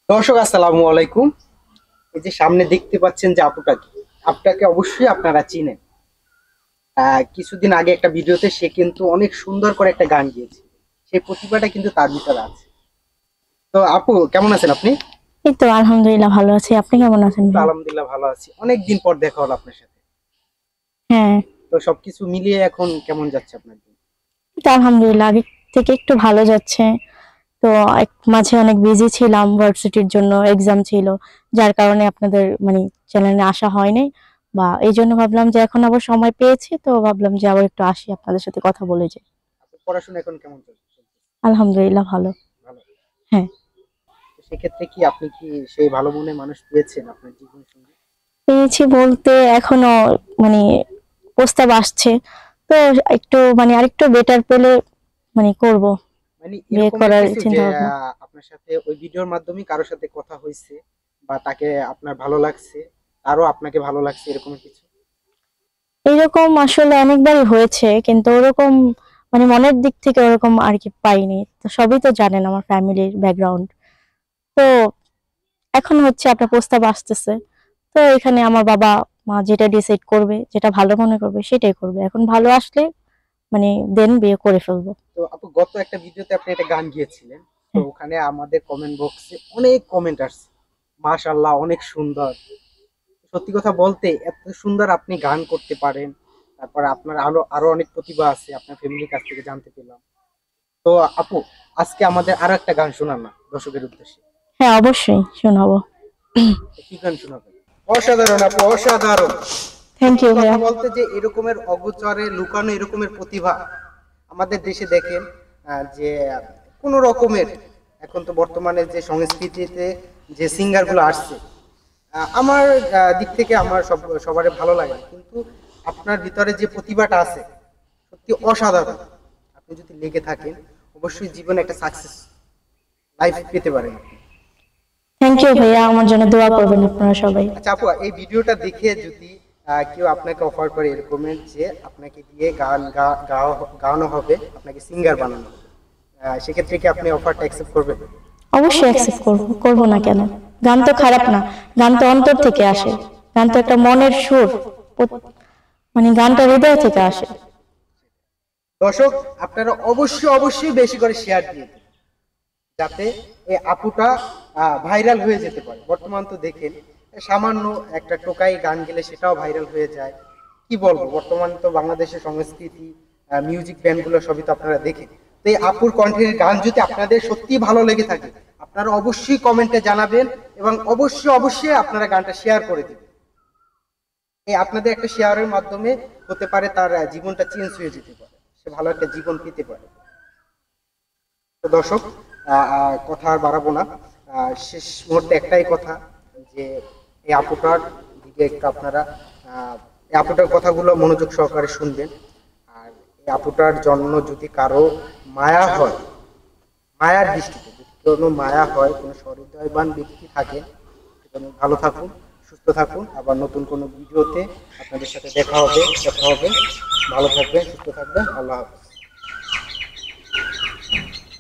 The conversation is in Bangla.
দর্শক আসসালামু আলাইকুম। এই যে সামনে দেখতে পাচ্ছেন যে আপনাকে অবশ্যই আপনারা চিনেন। কিছুদিন আগে একটা ভিডিওতে সে কিন্তু অনেক সুন্দর করে একটা গান গেয়েছে। সেই প্রতিভাটা কিন্তু তার ভিতরে আছে। তো আপু কেমন আছেন আপনি? এই তো আলহামদুলিল্লাহ ভালো আছি। আপনি কেমন আছেন তো ভাই? আলহামদুলিল্লাহ ভালো আছি, অনেকদিন পর দেখা হলো আপনার সাথে। হ্যাঁ, তো সবকিছু মিলিয়ে এখন কেমন যাচ্ছে আপনার দিন? এই তো আলহামদুলিল্লাহ আগে থেকে একটু ভালো যাচ্ছে। তো মাঝে অনেক বিজি ছিলাম, ভার্সিটির জন্য এক্সাম ছিল, যার কারণে আপনাদের চ্যানেলে আসা হয়নি। বা এই জন্য ভাবলাম যে এখন আবার সময় পেয়েছি, তো ভাবলাম যে আবার একটু আসি, আপনাদের সাথে কথা বলে যাই। আপনার পড়াশোনা এখন কেমন চলছে? আলহামদুলিল্লাহ ভালো। ভালো। হ্যাঁ, তো সেক্ষেত্রে কি আপনি কি সেই ভালো মনের মানুষ পেয়েছেন আপনার জীবন সঙ্গী? পেয়েছি বলতে এখনো মানে প্রস্তাব আসছে। তো একটু আরেকটু বেটার পেলে করব, মানে বিয়ে এরকমের করার কিছু যে চিন্তা ভাবনা। আপনার সাথে ওই ভিডিওর মাধ্যমে কারোর সাথে কথা হয়েছে বা তাকে আপনার ভালো লাগছে, তারও আপনাকে ভালো লাগছে এরকমের কিছু? এরকম আসলে অনেকবারই হয়েছে, কিন্তু ওরকম মনের দিক থেকে ওরকম আর কি পাইনি। তো সবই তো জানেন আমার ফ্যামিলির ব্যাকগ্রাউন্ড। তো এখন হচ্ছে আপনার প্রস্তাব আসতেছে। তো এখানে আমার বাবা মা যেটা ডিসাইড করবে, যেটা ভালো মনে করবে সেটাই করবে। এখন ভালো আসলে মানে দেন বিয়ে করে ফেলবো। তো আপু গত একটা ভিডিওতে আপনি একটা গান গিয়েছিলেন, তো হ্যাঁ, ওখানে আমাদের কমেন্ট বক্সে অনেক কমেন্ট আসছে, মাশাআল্লাহ অনেক সুন্দর। সত্যি কথা বলতে এত সুন্দর আপনি গান করতে পারেন, তারপর আপনার আরো আরো অনেক প্রতিভা আছে, আপনার ফ্যামিলির কাছ থেকে জানতে পেলাম। তো আপু, আজকে আমাদের আরো একটা গান শোনান না দর্শকের উদ্দেশ্যে। হ্যাঁ অবশ্যই শোনাবো। তো কি গান শোনাবেন? অসাধারণ আপু, অসাধারণ। থ্যাংক সত্যি ইউ কথা ভাইয়া। বলতে যে এরকমের অগোচরে লুকানো এরকমের প্রতিভা আমাদের দেশে দেখেন, যে কোন রকমের এখন তো বর্তমানে যে সংস্কৃতিতে যে সিঙ্গার গুলো আসছে, আমার দিক থেকে আমার সবারই ভালো লাগে, কিন্তু আপনার ভিতরে যে প্রতিভাটা আছে সত্যি অসাধারণ। আপনি যদি লেগে থাকেন অবশ্যই জীবনে একটা সাকসেস লাইফ পেতে পারেন আপনি। থ্যাংক ইউ ভাইয়া, আমার জন্য দোয়া করবেন আপনারা সবাই। আচ্ছা আপু, এই ভিডিওটা দেখে যদি কেউ আপনাকে অফার করে এরকমের যে আপনাকে দিয়ে গাওয়ানো হবে, আপনাকে সিঙ্গার বানানো হবে, সেক্ষেত্রে কি আপনি অফারটা অ্যাকসেপ্ট করবেন? অবশ্যই অ্যাকসেপ্ট করবো, করবো না কেন? গান তো খারাপ না, গান তো অন্তর থেকে আসে। গান তো একটা মনের সুর, গানটা হৃদয় থেকে আসে। দর্শক, আপনারা অবশ্যই অবশ্যই বেশি করে শেয়ার দিয়ে দিন, যাতে এই আপুটা ভাইরাল হয়ে যেতে পারে। বর্তমান তো দেখেন সামান্য একটা টোকাই গান গেলে সেটাও ভাইরাল হয়ে যায়। কি বলবো, বর্তমান তো বাংলাদেশের সংস্কৃতি, মিউজিক ব্যান্ড গুলো সবই তো আপনারা দেখেন। তো এই আপুর কণ্ঠের গান যদি আপনাদের সত্যি ভালো লেগে থাকে, আপনারা অবশ্যই কমেন্টে জানাবেন এবং অবশ্যই অবশ্যই আপনারা গানটা শেয়ার করে দিবেন। এই আপনাদের একটা শেয়ারের মাধ্যমে হতে পারে তার জীবনটা চেঞ্জ হয়ে যেতে পারে, সে ভালো একটা জীবন পেতে পারে। তো দর্শক, কথা আর বাড়াবো না। শেষ মুহূর্তে একটাই কথা, যে এই আপুটার দিকে একটু আপনারা এই আপুটার কথাগুলো মনোযোগ সহকারে শুনবেন। আর এই আপুটার জন্য যদি কারো মায়া হয়, মায়ার দৃষ্টিতে যদি কোনো মায়া হয়, কোনো সহৃদয়বান ব্যক্তি থাকে, সেখানে ভালো থাকুন, সুস্থ থাকুন। আবার নতুন কোনো ভিডিওতে আপনাদের সাথে দেখা হবে। ভালো থাকবেন, সুস্থ থাকবেন। আল্লাহ হাফেজ।